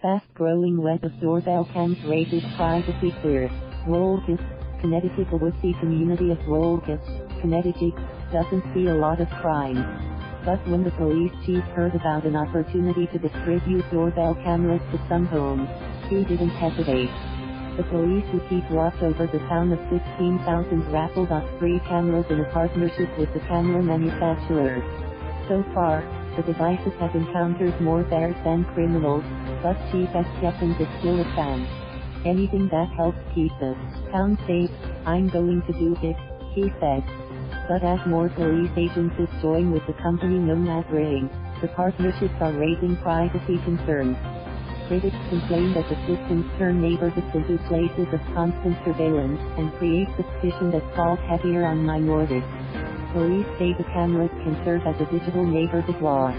Fast-growing web of doorbell cams raises privacy fears. Rolkis, Connecticut. The woodsy community of Rolkis, Connecticut, doesn't see a lot of crime. But when the police chief heard about an opportunity to distribute doorbell cameras to some homes, he didn't hesitate. The police who keep watch over the town of 16,000 raffled off free cameras in a partnership with the camera manufacturers. So far, the devices have encountered more bears than criminals, but Chief Skeffens is still a fan. Anything that helps keep the town safe, I'm going to do it, he said. But as more police agencies join with the company known as Ring, the partnerships are raising privacy concerns. Critics complain that the systems turn neighborhoods into places of constant surveillance and create suspicion that falls heavier on minorities. Police say the cameras can serve as a digital neighborhood watch.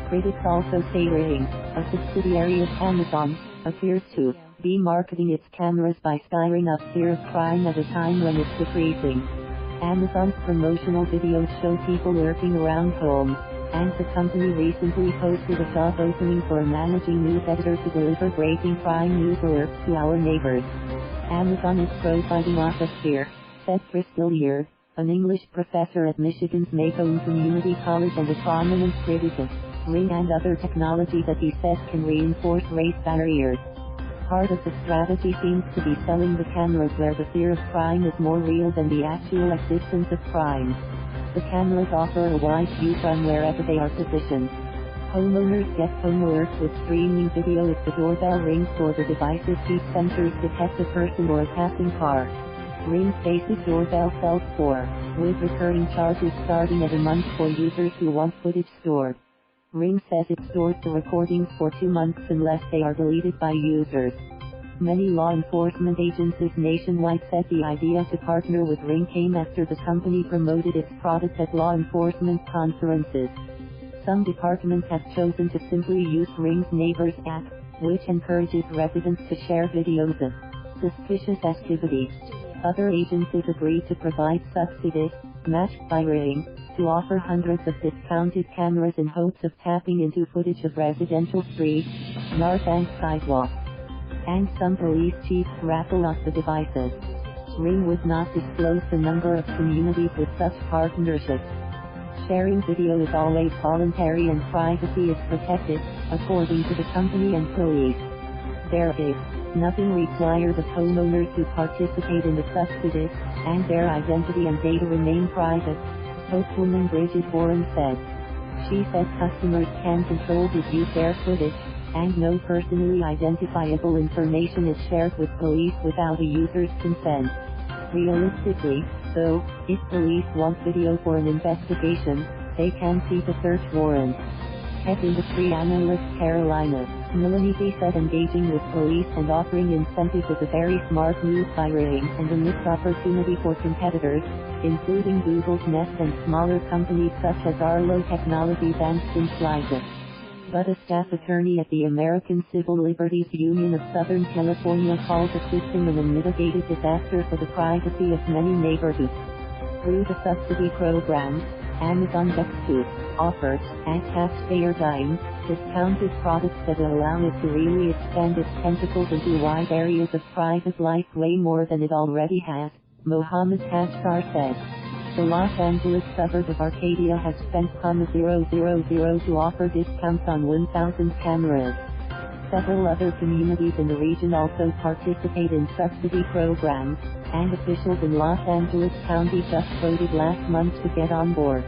Critics also say Ring, a subsidiary of Amazon, appears to be marketing its cameras by stirring up fear of crime at a time when it's decreasing. Amazon's promotional videos show people lurking around homes, and the company recently posted a job opening for a managing news editor to deliver breaking crime news alerts to our neighbors. Amazon is profiling off of fear, said Crystal Year, an English professor at Michigan's Macomb Community College and a prominent critic of Ring and other technology that he says can reinforce race barriers. Part of the strategy seems to be selling the cameras where the fear of crime is more real than the actual existence of crime. The cameras offer a wide view from wherever they are positioned. Homeowners get home alerts with streaming video if the doorbell rings, or the device's heat sensors detect a person or a passing car. Ring's basic doorbell sells for, with recurring charges starting at a month for users who want footage stored. Ring says it stores the recordings for 2 months unless they are deleted by users. Many law enforcement agencies nationwide said the idea to partner with Ring came after the company promoted its product at law enforcement conferences. Some departments have chosen to simply use Ring's Neighbors app, which encourages residents to share videos of suspicious activity. Other agencies agreed to provide subsidies, matched by Ring, to offer hundreds of discounted cameras in hopes of tapping into footage of residential streets, yards and sidewalks. And some police chiefs raffle off the devices. Ring would not disclose the number of communities with such partnerships. Sharing video is always voluntary and privacy is protected, according to the company and police. There is nothing required of homeowners to participate in the subsidies, and their identity and data remain private, spokeswoman Bridget Warren said. She said customers can control who views their footage, and no personally identifiable information is shared with police without a user's consent. Realistically, though, if police want video for an investigation, they can seek a search warrant. Tech industry analyst Carolina Milanese said engaging with police and offering incentives is a very smart move by Ring and a missed opportunity for competitors, including Google's Nest and smaller companies such as Arlo Technologies and Synthlysis. But a staff attorney at the American Civil Liberties Union of Southern California calls assisting in a mitigated disaster for the privacy of many neighborhoods. Through the subsidy program, Amazon gets to offer, at taxpayer dime, discounted products that allow it to really expand its tentacles into wide areas of private life way more than it already has, Mohammed Hajjar said. The Los Angeles suburb of Arcadia has spent $0.000 to offer discounts on 1,000 cameras. Several other communities in the region also participate in subsidy programs, and officials in Los Angeles County just voted last month to get on board.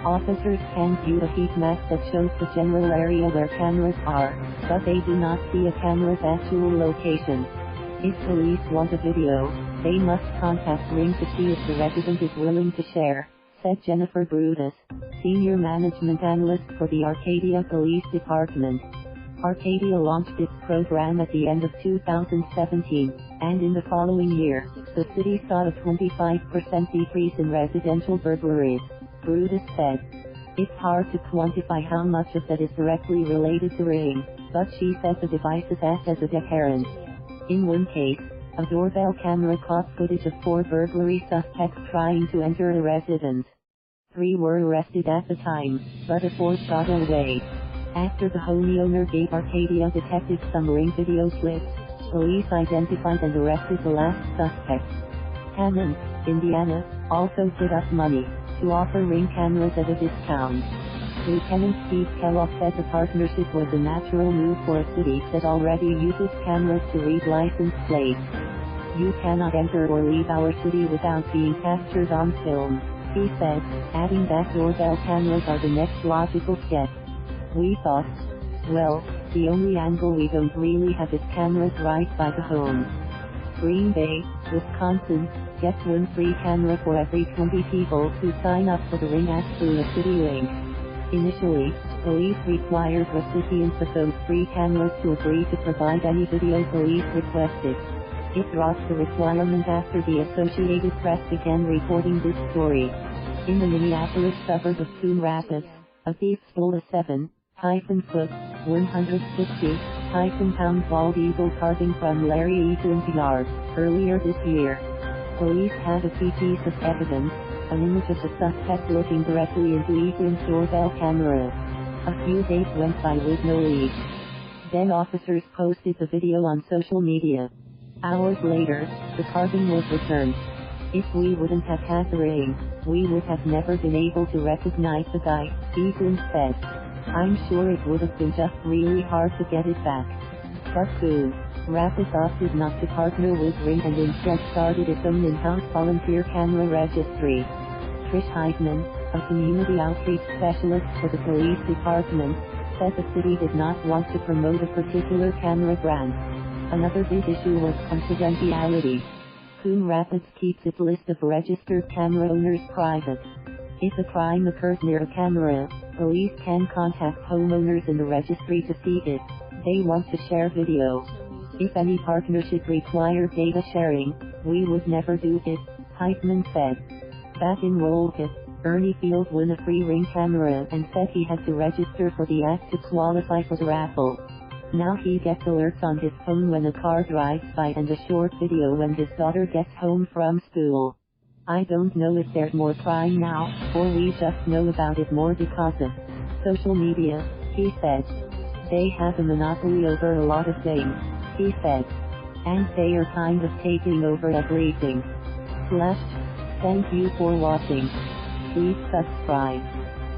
Officers can view a heat map that shows the general area where cameras are, but they do not see a camera's actual location. If police want a video, they must contact Ring to see if the resident is willing to share, said Jennifer Brutus, senior management analyst for the Arcadia Police Department. Arcadia launched its program at the end of 2017, and in the following year, the city saw a 25% decrease in residential burglaries, Brutus said. It's hard to quantify how much of that is directly related to Ring, but she said the devices act as a deterrent. In one case, a doorbell camera caught footage of 4 burglary suspects trying to enter a residence. 3 were arrested at the time, but a 4th got away. After the homeowner gave Arcadia detectives some ring video clips, police identified and arrested the last suspect. Hammond, Indiana, also put up money to offer ring cameras at a discount. Lieutenant Steve Kellogg said the partnership was a natural move for a city that already uses cameras to read license plates. "You cannot enter or leave our city without being captured on film," he said, adding that doorbell cameras are the next logical step. "We thought, well, the only angle we don't really have is cameras right by the home." Green Bay, Wisconsin, gets one free camera for every 20 people who sign up for the Ring app through a city link. Initially, police required recipients of those free cameras to agree to provide any video police requested. It dropped the requirement after the Associated Press began reporting this story. In the Minneapolis suburb of Coon Rapids, a thief stole a 7-foot, 160-pound bald eagle carving from Larry Egan's yard earlier this year. Police had a key piece of evidence, an image of the suspect looking directly into Egan's doorbell camera. A few days went by with no lead. Then officers posted the video on social media. Hours later, the carving was returned. "If we wouldn't have had the ring, we would have never been able to recognize the guy," Egan said. "I'm sure it would have been just really hard to get it back." But Coon Rapids opted not to partner with Ring and instead started its own in-house volunteer camera registry. Trish Heidman, a community outreach specialist for the police department, said the city did not want to promote a particular camera brand. Another big issue was confidentiality. Coon Rapids keeps its list of registered camera owners private. If a crime occurs near a camera, police can contact homeowners in the registry to see if they want to share video. "If any partnership required data sharing, we would never do it," Heitman said. Back in Rolkis, Ernie Field won a free Ring camera and said he had to register for the app to qualify for the raffle. Now he gets alerts on his phone when a car drives by and a short video when his daughter gets home from school. "I don't know if there's more crime now, or we just know about it more because of social media," he said. "They have a monopoly over a lot of things," he said. "And they are kind of taking over everything." Thank you for watching. Please subscribe.